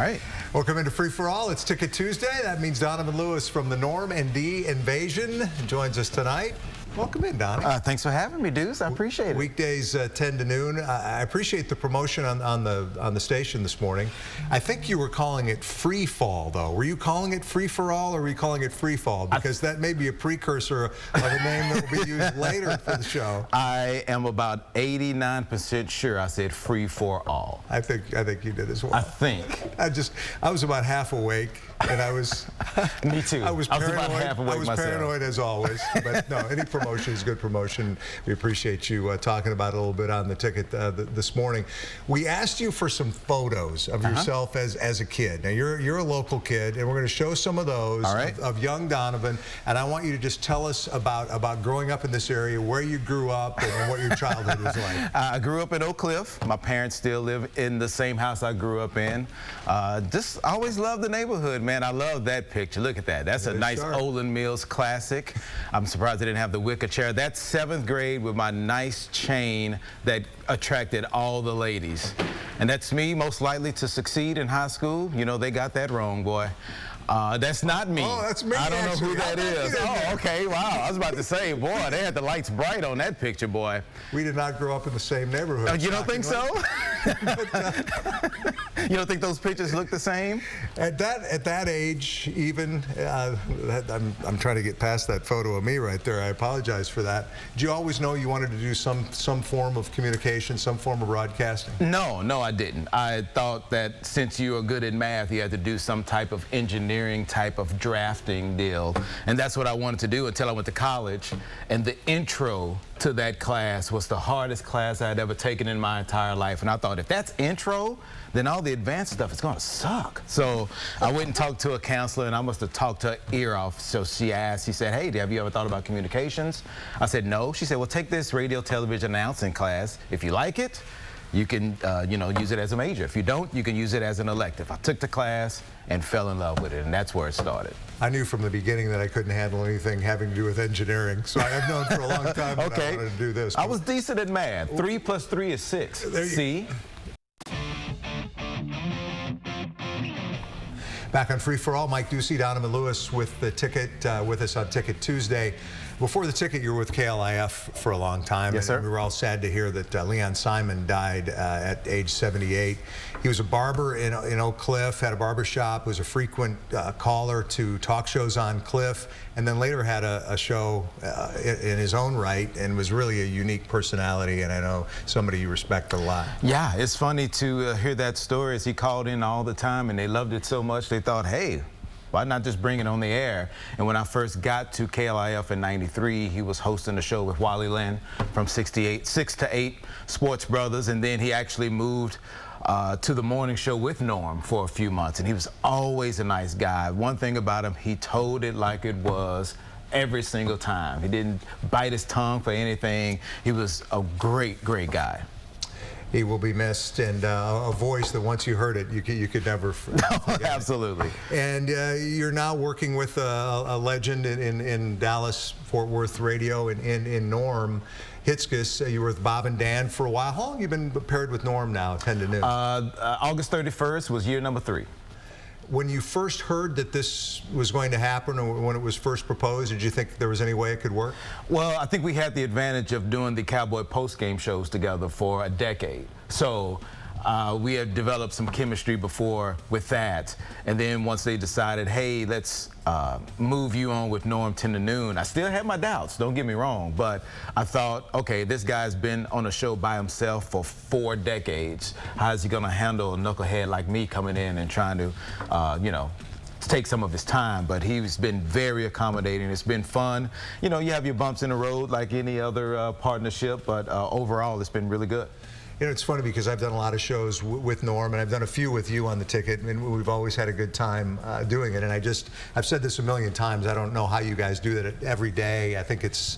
All right. Welcome into Free for All. It's Ticket Tuesday. That means Donovan Lewis from the Norm and D Invasion joins us tonight. Welcome in, Donnie. Thanks for having me, Deuce. I appreciate it. Weekdays 10 to noon. I appreciate the promotion on the station this morning. I think you were calling it Free Fall, though. Were you calling it Free for All, or were you calling it Free Fall? Because that may be a precursor of a name that will be used later for the show. I am about 89% sure I said Free for All. I think you did as well. I think. I was about half awake, and I was. Me too. I was paranoid. about half awake I was myself. paranoid as always. But no, any promotion is good promotion. We appreciate you talking about it a little bit on the ticket this morning. We asked you for some photos of yourself as a kid. Now you're a local kid, and we're going to show some of those of young Donovan. And I want you to just tell us about growing up in this area, where you grew up, and what your childhood was like. I grew up in Oak Cliff. My parents still live in the same house I grew up in. Just always loved the neighborhood, man. I love that picture. Look at that. That's a nice Olin Mills classic. I'm surprised they didn't have the wicker chair. That's 7th grade with my nice chain that attracted all the ladies. And that's me most likely to succeed in high school. You know, they got that wrong, boy. That's not me. Oh, that's me. I don't know who that is. Oh, okay. Wow. I was about to say, boy, they had the lights bright on that picture, boy. We did not grow up in the same neighborhood. You don't think so? You don't think those pictures look the same? At that age, even, I'm trying to get past that photo of me right there. I apologize for that. Did you always know you wanted to do some form of communication, some form of broadcasting? No, I didn't. I thought that since you were good at math, you had to do some type of engineering type of drafting deal. And that's what I wanted to do until I went to college. And the intro to that class was the hardest class I had ever taken in my entire life. And I thought, if that's intro, then all the advanced stuff is going to suck. So I went and talked to a counselor, and I must have talked her ear off. So she said, hey, have you ever thought about communications? I said, no. She said, well, take this radio, television announcing class. If you like it, you can, use it as a major. If you don't, you can use it as an elective. I took the class and fell in love with it, and that's where it started. I knew from the beginning that I couldn't handle anything having to do with engineering, so I've known for a long time that I wanted to do this. I was decent at math. 3 plus 3 is 6. See? Back on Free for All, Mike Doocy, Donovan Lewis with the ticket, with us on Ticket Tuesday. Before the ticket, you were with KLIF for a long time. Yes, sir. And we were all sad to hear that Leon Simon died at age 78. He was a barber in Oak Cliff, had a barber shop, was a frequent caller to talk shows on Cliff, and then later had a show in his own right, and was really a unique personality, and I know somebody you respect a lot. Yeah, it's funny to hear that story, as he called in all the time, and they loved it so much they thought, hey, why not just bring it on the air? And when I first got to KLIF in '93, he was hosting a show with Wally Lynn from 6 to 8 Sports Brothers, and then he actually moved to the morning show with Norm for a few months, and he was always a nice guy. One thing about him, he told it like it was every single time. He didn't bite his tongue for anything. He was a great, great guy. He will be missed, and a voice that once you heard it, you could never forget. No, absolutely. And you're now working with a legend in Dallas, Fort Worth radio, in Norm Hitzges. You were with Bob and Dan for a while. How long have you been paired with Norm now, 10 to noon? August 31st was year number 3. When you first heard that this was going to happen, or when it was first proposed, did you think there was any way it could work? Well, I think we had the advantage of doing the Cowboy post-game shows together for a decade. So we had developed some chemistry before with that. And then once they decided, hey, let's move you on with Norm 10 to noon, I still had my doubts, don't get me wrong. But I thought, okay, this guy's been on a show by himself for 4 decades. How is he going to handle a knucklehead like me coming in and trying to, take some of his time? But he's been very accommodating. It's been fun. You know, you have your bumps in the road like any other partnership, but overall, it's been really good. You know, it's funny because I've done a lot of shows with Norm, and I've done a few with you on the ticket, and we've always had a good time doing it. And I've said this a million times, I don't know how you guys do that every day. I think it's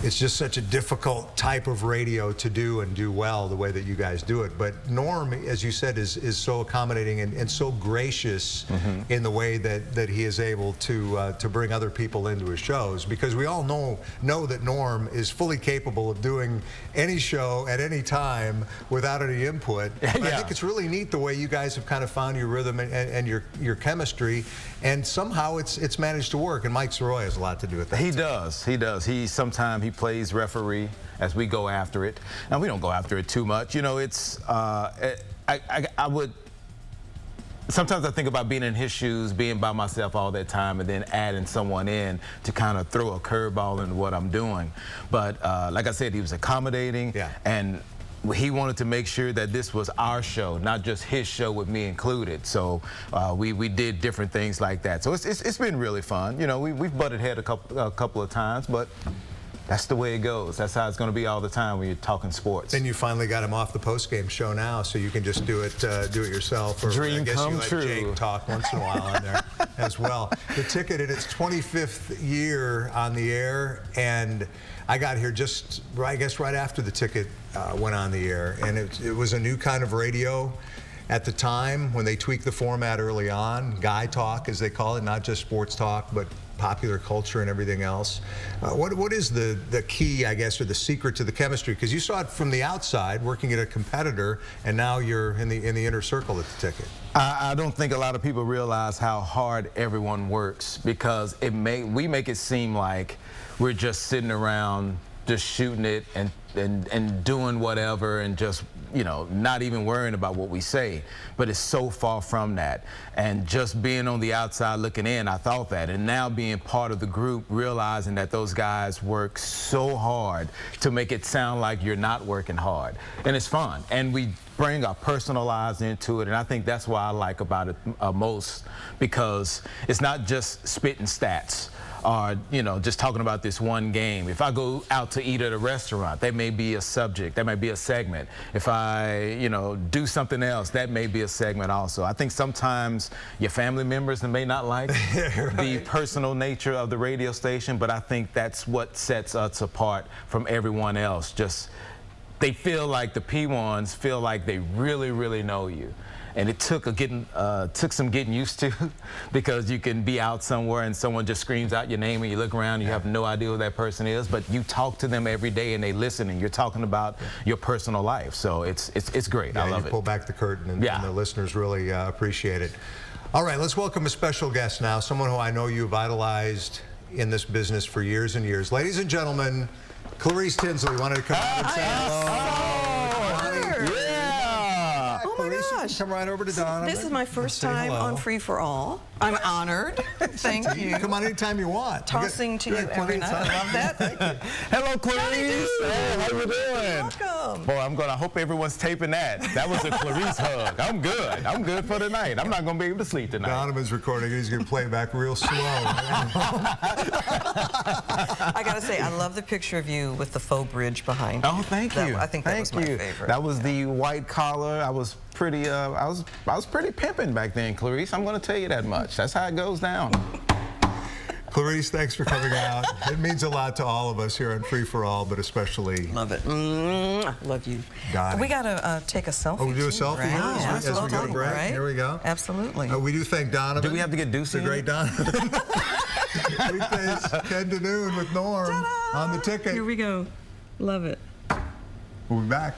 just such a difficult type of radio to do and do well the way that you guys do it. But Norm, as you said, is so accommodating and so gracious in the way that he is able to bring other people into his shows, because we all know that Norm is fully capable of doing any show at any time. without any input. But Yeah. I think it's really neat the way you guys have kind of found your rhythm and your chemistry, and somehow it's managed to work. And Mike Soroy has a lot to do with that. He does. He does. Sometimes he plays referee as we go after it. And we don't go after it too much. You know, it's I would. Sometimes I think about being in his shoes, being by myself all that time, and then adding someone in to kind of throw a curveball into what I'm doing. But like I said, he was accommodating, and he wanted to make sure that this was our show, not just his show with me included. So we did different things like that. So it's been really fun. You know, we've butted heads a couple of times, but that's the way it goes. That's how it's going to be all the time when you're talking sports. Then you finally got him off the post-game show now, so you can just do it yourself. Or Dream I guess come you let true. Jake talk once in a while on there as well. The Ticket in its 25th year on the air, and I got here just, I guess, right after the Ticket went on the air, and it was a new kind of radio. At the time, when they tweaked the format early on, guy talk, as they call it, not just sports talk, but popular culture and everything else. What is the key, I guess, or the secret to the chemistry? Because you saw it from the outside, working at a competitor, and now you're in the inner circle at the Ticket. I don't think a lot of people realize how hard everyone works, because we make it seem like we're just sitting around just shooting it and doing whatever and just, you know, not even worrying about what we say. But it's so far from that. And just being on the outside looking in, I thought that. And now being part of the group, realizing that those guys work so hard to make it sound like you're not working hard. And it's fun. And we bring our personal lives into it. And I think that's what I like about it most, because it's not just spitting stats, or, you know, just talking about this one game. If I go out to eat at a restaurant, that may be a subject, that may be a segment. If I, you know, do something else, that may be a segment also. I think sometimes your family members may not like the personal nature of the radio station, but I think that's what sets us apart from everyone else. Just, they feel like the P1s feel like they really, really know you. And it took some getting used to, because you can be out somewhere and someone just screams out your name and you look around and you have no idea who that person is, but you talk to them every day and they listen and you're talking about your personal life. So it's great. I love it. You pull back the curtain and the listeners really appreciate it. All right, let's welcome a special guest now, someone who I know you've idolized in this business for years and years. Ladies and gentlemen, Clarice Tinsley wanted to come out and say hello. Come right over to Donovan. This is my first time on Free for All. I'm honored. Thank you. Come on anytime you want. Tossing to you every night. I love that. Thank you. Hello, Clarice. Hey, how you doing? Welcome. Boy, I hope everyone's taping that. That was a Clarice hug. I'm good. I'm good for tonight. I'm not going to be able to sleep tonight. Donovan's recording. He's going to play it back real slow. I got to say, I love the picture of you with the faux bridge behind you. Oh, thank you. I think that was my favorite. That was the white collar. I was pretty pimping back then, Clarice. I'm going to tell you that much. That's how it goes down. Clarice, thanks for coming out. It means a lot to all of us here on Free for All, but especially... Love it. Love you. Donnie. We got to take a selfie. Oh, we do a selfie right? as we go to break. Right? Here we go. Absolutely. We do thank Donovan. Do we have to get Doocy? The great Donovan. Weekdays 10 to noon with Norm on the Ticket. Here we go. Love it. We'll be back.